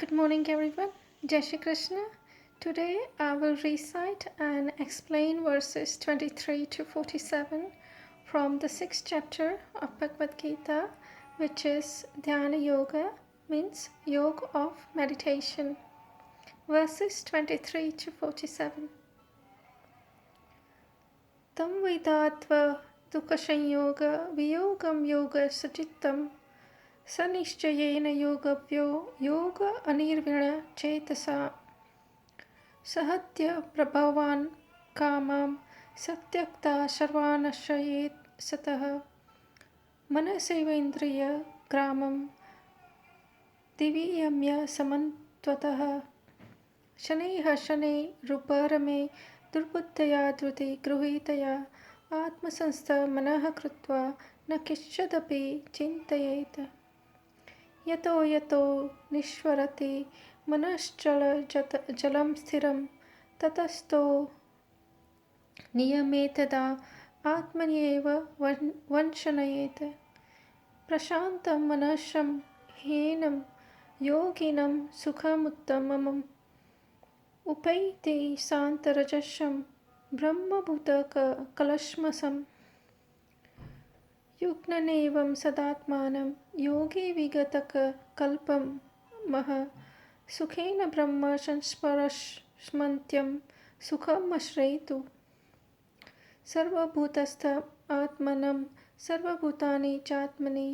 Good morning, everyone. Jai Shri Krishna. Today I will recite and explain verses 23 to 47 from the 6th chapter of Bhagwad Gita, which is Dhyana Yoga, means Yoga of Meditation. Verses 23 to 47. Tam Vedatva Dukashanyoga Viyogam Yoga Sachittam सनिश्चयेन योगव्यो योग अनिर्विण चेतसा सहत्य प्रभवान् कामां सत्यक्ता सर्वानश्रयेत् सतः मनसैवेन्द्रिय ग्रामं दिव्यम्य समन्त्वतः शनैः शनैरुपरमे दुर्बुद्धया धृति गृहीतया आत्मसंस्थ मनः कृत्वा न किञ्चिदपि चिन्तयेत् यतो यतो निष्वरति मनश्चलजलं स्थिरं ततस्तो नियमेतदा आत्मन्येव वंशनयेत् प्रशान्तं मनसं हीनं योगिनं सुखमुत्तमम् उपैति शान्तरजसं ब्रह्मभूतकलश्मसम् युग्ननेवं सदात्मानं योगी विगतकल्पं मह सुखेन ब्रह्म संस्परस्मन्त्यं सुखमश्रयतु सर्वभूतस्थ आत्मनं सर्वभूतानि चात्मनि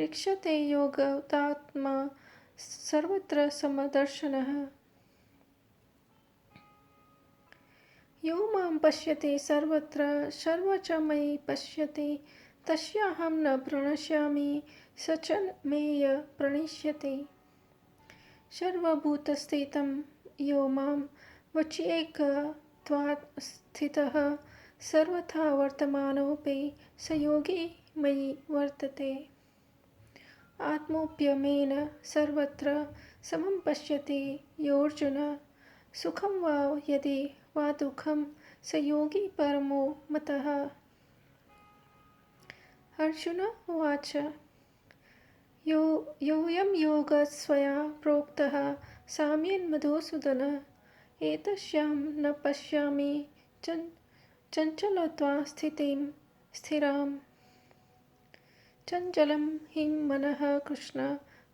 ईक्षते योगतात्मा सर्वत्र समदर्शनः यो मां पश्यति सर्वत्र सर्व च मयि पश्यति तस्याहं न प्रणश्यामि स च मेय प्रणश्यति सर्वभूतस्थितं यो मां वच्येकत्वात् स्थितः सर्वथा वर्तमानोऽपि स योगी मयि वर्तते आत्मोप्यमेन सर्वत्र समं पश्यति योऽर्जुन सुखं वा यदि वा दुःखं स योगी परमो मतः अर्जुन उवाच योऽयं योगः स्वया प्रोक्तः साम्येन मधुसूदन एतस्यां न पश्यामि चञ्चलत्वा स्थितिं स्थिरां चञ्चलं हि मनः कृष्ण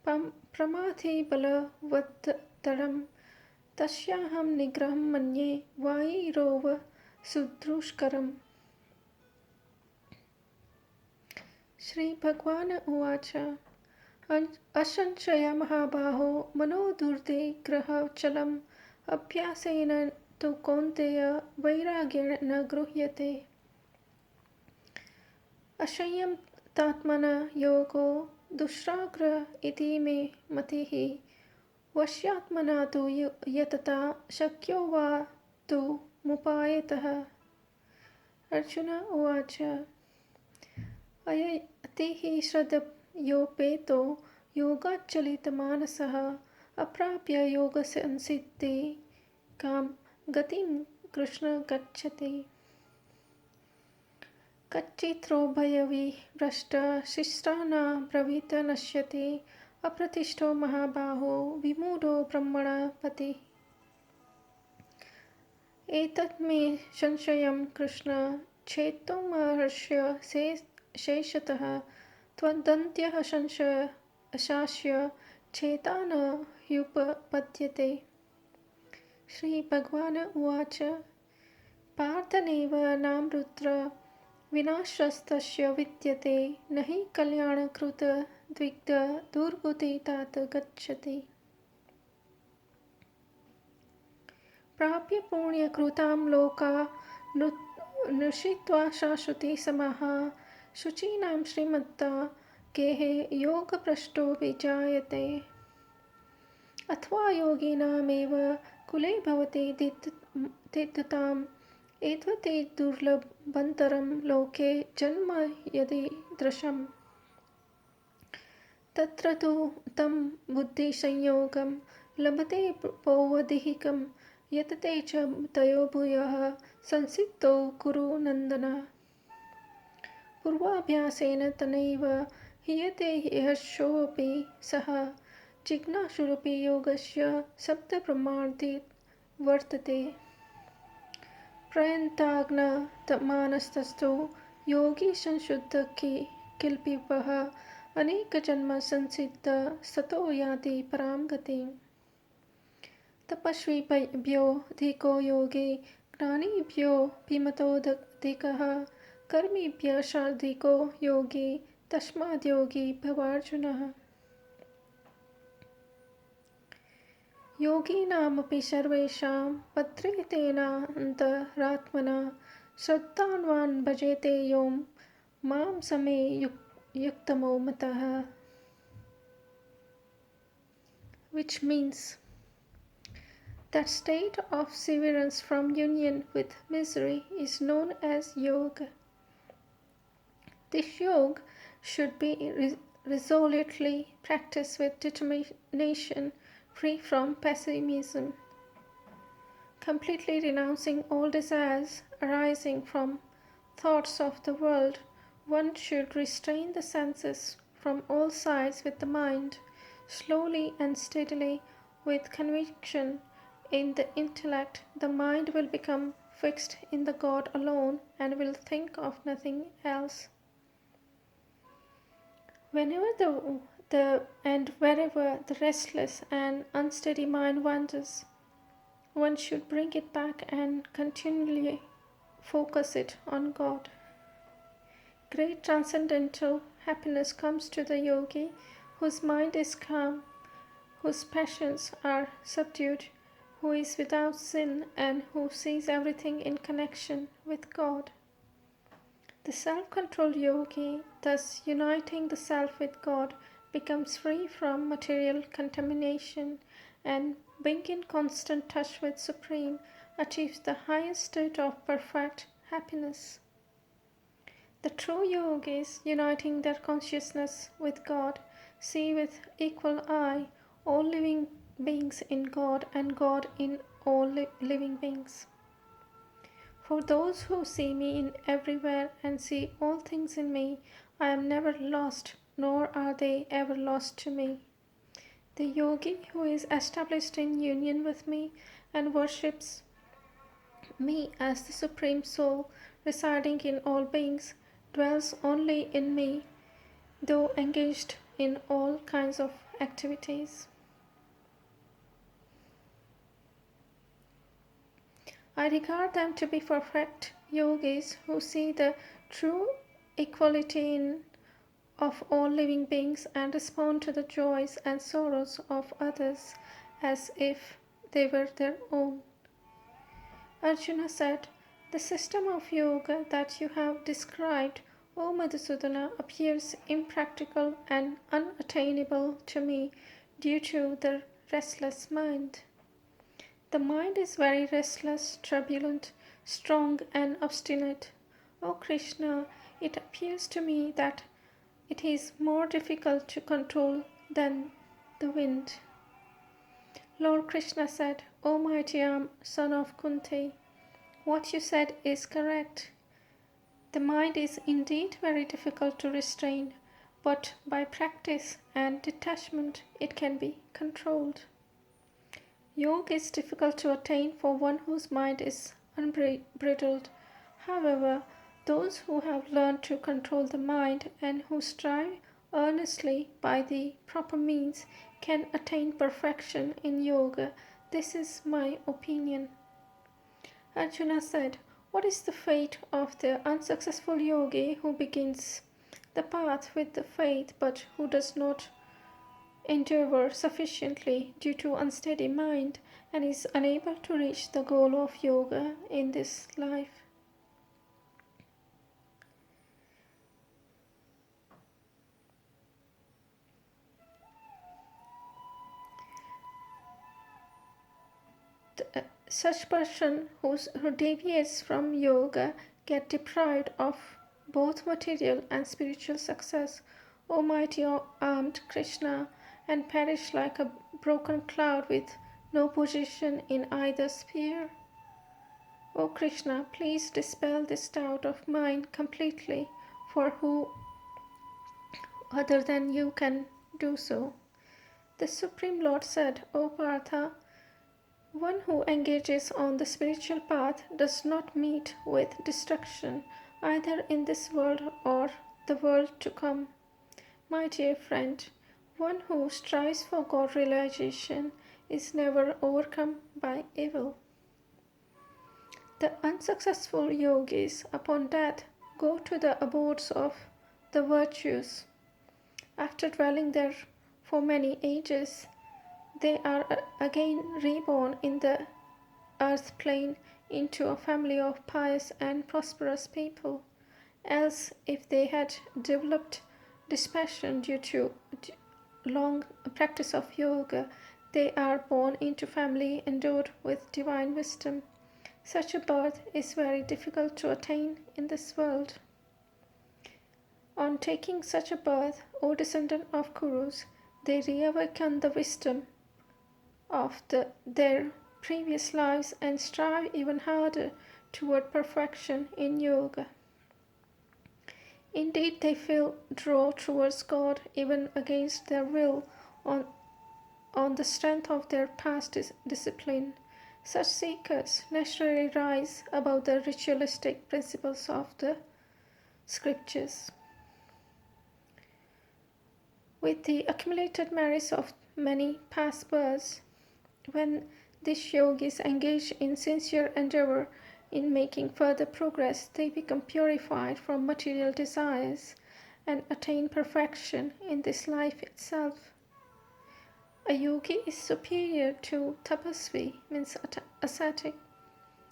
प्रमाथि बलवद्दृढं तस्याहं निग्रहं मन्ये वायिरोव सुदुष्करम् श्री भगवान उवाच असंशय महाबाहो मनोधूर्ते ग्रहचलम् अभ्यासेन तु कौन्तेय वैराग्येण न गृह्यते असंयतात्मना योगो दुष्प्राग्र इति मे मतिः वश्यात्मना तु यतता शक्यो वा तु मुपायतः अर्जुन उवाच अयतिः श्रद्धयोपेतो योगाच्चलितमानसः अप्राप्य योगसंसिद्धिकां गतिं कृष्ण गच्छति कच्चित्रोभयविभ्रष्टशिष्टाना ब्रवीत नश्यति अप्रतिष्ठो महाबाहो विमूढो ब्रह्मणपतिः एतत् मे संशयं कृष्ण छेत्तुमर्हस्य शेषतः त्वदन्त्यः संशयशास्य चेता न ह्युपपद्यते श्रीभगवान उवाच पार्थनैव नामृत्र विनाशस्तस्य विद्यते न हि कल्याणकृत द्विग्ध दुर्गति तात गच्छति प्राप्य पुण्यकृतां लोका नृषित्वा शाश्वती समाः शुचीनां श्रीमत्ता गेहे योगभ्रष्टो विजायते अथवा योगिनामेव कुले भवति तीर्थताम् एतवते दुर्लभन्तरं लोके जन्म यदि दृशम् तत्र तु तं बुद्धिसंयोगं लभते पौवदेहिकं यतते च तयो भूयः संसिद्धो कुरु नन्दन पूर्वाभ्यासेन तनैव हीयते यशोऽपि सः जिज्ञासुरपि योगस्य सप्तप्रमाणात् वर्तते प्रयन्ताग्नमानस्तस्थो योगी संशुद्धकिल्पिपः अनेकजन्मसंसिद्धस्ततो याति परां गतिम् तपस्विभ्योऽधिको योगी ज्ञानिभ्योऽपि मतोऽधिकः कर्मिभ्यः शार्दिको योगी तस्माद्योगी भवार्जुनः योगिनामपि सर्वेषां पत्रेतेनान्तरात्मना श्रद्धावान् भजेते यो मां समे युक्तमो मतः, which means that state of severance from union with misery is known as yoga. This yoga should be resolutely practiced with determination, free from pessimism. Completely renouncing all desires arising from thoughts of the world, one should restrain the senses from all sides with the mind, slowly and steadily, with conviction in the intellect. The mind will become fixed in the God alone and will think of nothing else. Whenever and wherever the restless and unsteady mind wanders, one should bring it back and continually focus it on God. Great transcendental happiness comes to the yogi whose mind is calm, whose passions are subdued, who is without sin, and who sees everything in connection with God. The self-controlled yogi, thus uniting the self with God, becomes free from material contamination and, being in constant touch with Supreme, achieves the highest state of perfect happiness. The true yogis, uniting their consciousness with God, see with equal eye all living beings in God and God in all living beings. For those who see me in everywhere and see all things in me, I am never lost, nor are they ever lost to me. The yogi who is established in union with me and worships me as the Supreme Soul residing in all beings dwells only in me, though engaged in all kinds of activities. I regard them to be perfect yogis who see the true equality of all living beings and respond to the joys and sorrows of others as if they were their own. Arjuna said, "The system of yoga that you have described, O Madhusudana, appears impractical and unattainable to me due to the restless mind. The mind is very restless, turbulent, strong, and obstinate. O Krishna, it appears to me that it is more difficult to control than the wind." Lord Krishna said, "O mighty son of Kunti, what you said is correct. The mind is indeed very difficult to restrain, but by practice and detachment it can be controlled. Yoga is difficult to attain for one whose mind is unbridled. However, those who have learned to control the mind and who strive earnestly by the proper means can attain perfection in yoga. This is my opinion." Arjuna said, "What is the fate of the unsuccessful yogi who begins the path with the faith but who does not endeavor sufficiently due to unsteady mind and is unable to reach the goal of yoga in this life?" Such person who deviates from yoga get deprived of both material and spiritual success, O mighty armed Krishna, and perish like a broken cloud with no position in either sphere. O Krishna, please dispel this doubt of mine completely, for who other than you can do so? The Supreme Lord said, O Partha, one who engages on the spiritual path does not meet with destruction either in this world or the world to come. My dear friend, one who strives for God realization is never overcome by evil. The unsuccessful yogis upon death go to the abodes of the virtues. After dwelling there for many ages, they are again reborn in the earth plane into a family of pious and prosperous people. Else, if they had developed dispassion due to long practice of yoga, they are born into family endowed with divine wisdom. Such a birth is very difficult to attain in this world. On taking such a birth, O descendant of Kurus, they reawaken the wisdom of their previous lives and strive even harder toward perfection in yoga. Indeed, they feel draw towards God even against their will on the strength of their past discipline. Such seekers naturally rise above the ritualistic principles of the scriptures. With the accumulated merits of many past births, when these yogis engage in sincere endeavor in making further progress, they become purified from material desires and attain perfection in this life itself. A yogi is superior to tapasvi, means ascetic,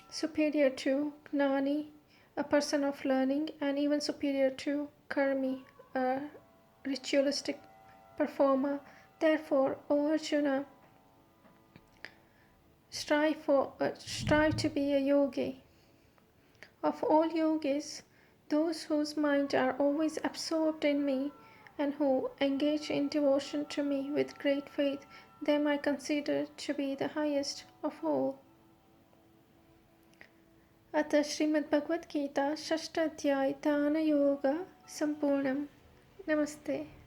superior to gnani, a person of learning, and even superior to karmi, a ritualistic performer. Therefore, O Arjuna, strive to be a yogi. Of all yogis, those whose minds are always absorbed in me and who engage in devotion to me with great faith, them I consider to be the highest of all. अतः श्रीमद् भगवद गीता षष्ठ अध्याय ध्यान योग संपूर्णम. Namaste.